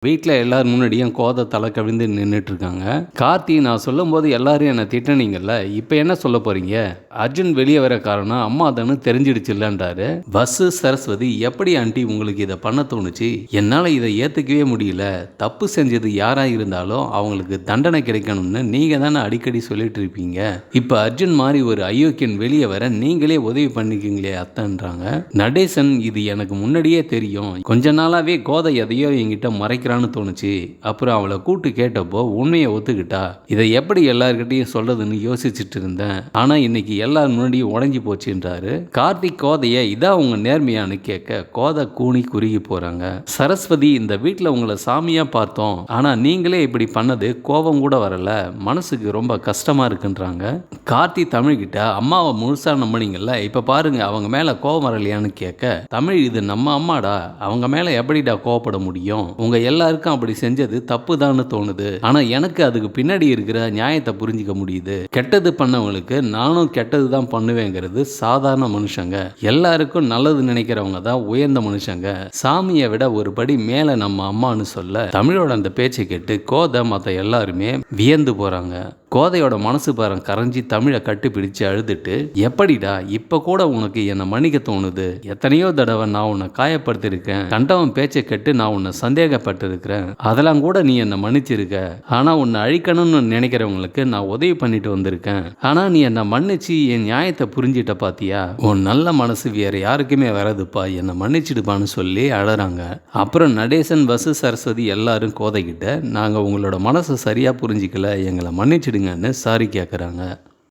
வீட்டில் எல்லாரும் முன்னாடியும் கோதை தலை கவிழ்ந்து நின்றுட்டு இருக்காங்க. கார்த்தி, நான் சொல்லும்போது எல்லாரும் என்னை திட்டினீங்கல்ல, இப்போ என்ன சொல்ல போறீங்க? அர்ஜுன் வெளியே வர காரணம் அம்மா தானு தெரிஞ்சிடுச்சுல்லன்றாரு. பஸ்ஸு சரஸ்வதி, எப்படி ஆண்டி உங்களுக்கு இதை பண்ண தோணுச்சு? என்னால் இதை ஏற்றுக்கவே முடியல. தப்பு செஞ்சது யாராக இருந்தாலும் அவங்களுக்கு தண்டனை கிடைக்கணும்னு நீங்கள் தானே அடிக்கடி சொல்லிட்டு இருப்பீங்க. இப்போ அர்ஜுன் மாதிரி ஒரு அயோக்கியன் வெளியே வர நீங்களே உதவி பண்ணிக்கிங்களே அத்தன்றாங்க. நடேசன், இது எனக்கு முன்னாடியே தெரியும். கொஞ்ச நாளாவே கோதை எதையோ என்கிட்ட மறைக்க தோணுச்சு. அப்புறம் அவளை கூட்டு கேட்டப்போ உண்மையை ஒத்துக்கிட்டா. இதை எப்படி எல்லார்கிட்டையும் சொல்றதுன்னு யோசிச்சுட்டு இருந்தேன். ஆனா இன்னைக்கு எல்லார் முன்னாடியும் உடஞ்சி போச்சுன்றாரு. கார்த்திக் கோதைய இதா உங்க நேர்மையானு கேட்க கோதை கூனி குறுகி போறாங்க. சரஸ்வதி, இந்த வீட்டில் உங்களை சாமியா பார்த்தோம். ஆனா நீங்களே இப்படி பண்ணது கோபம் கூட வரல, மனசுக்கு ரொம்ப கஷ்டமா இருக்குன்றாங்க. கார்த்தி தமிழ்கிட்ட, அம்மாவை முழுசா நம்பினீங்கல்ல, இப்ப பாருங்க அவங்க மேல கோபம் வரலையான்னு கேட்க, தமிழ், இது நம்ம அம்மாடா, அவங்க மேல எப்படிடா கோவப்பட முடியும்? உங்க எல்லாருக்கும் அப்படி செஞ்சது தப்பு தான் தோணுது. ஆனா எனக்கு அதுக்கு பின்னாடி இருக்கிற நியாயத்தை புரிஞ்சிக்க முடியுது. கெட்டது பண்ணவங்களுக்கு நானும் கெட்டது தான் பண்ணுவேங்கிறது சாதாரண மனுஷங்க. எல்லாருக்கும் நல்லது நினைக்கிறவங்க தான் உயர்ந்த மனுஷங்க. சாமியை விட ஒரு படி மேல நம்ம அம்மான்னு சொல்ல தமிழோட அந்த பேச்சை கேட்டு கோதை மற்ற எல்லாருமே வியந்து போறாங்க. கோதையோட மனசு பாரம் கரைஞ்சி தமிழை கட்டிப்பிடிச்சு அழுதுட்டு, எப்படிடா இப்ப கூட உனக்கு என்னை மன்னிக்க தோணுது? எத்தனையோ தடவை நான் உன்னை காயப்படுத்திருக்கேன். கண்டவன் பேச்சை கேட்டு நான் உன்னை சந்தேகப்பட்டிருக்கிறேன். அதெல்லாம் கூட நீ என்னை மன்னிச்சிருக்க. ஆனா உன்னை அழிக்கணும்னு நினைக்கிறவங்களுக்கு நான் உதவி பண்ணிட்டு வந்திருக்கேன். ஆனா நீ என்னை மன்னிச்சு என் நியாயத்தை புரிஞ்சிட்ட பாத்தியா? உன் நல்ல மனசு வேற யாருக்குமே வராதுப்பா, என்னை மன்னிச்சிடுப்பான்னு சொல்லி அழறாங்க. அப்புறம் நடேசன், வசு, சரஸ்வதி எல்லாரும் கோதைகிட்ட, நாங்க உங்களோட மனசை சரியா புரிஞ்சிக்கல, எங்களை மன்னிச்சிடுங்கன்னு சாரி கேட்குறாங்க.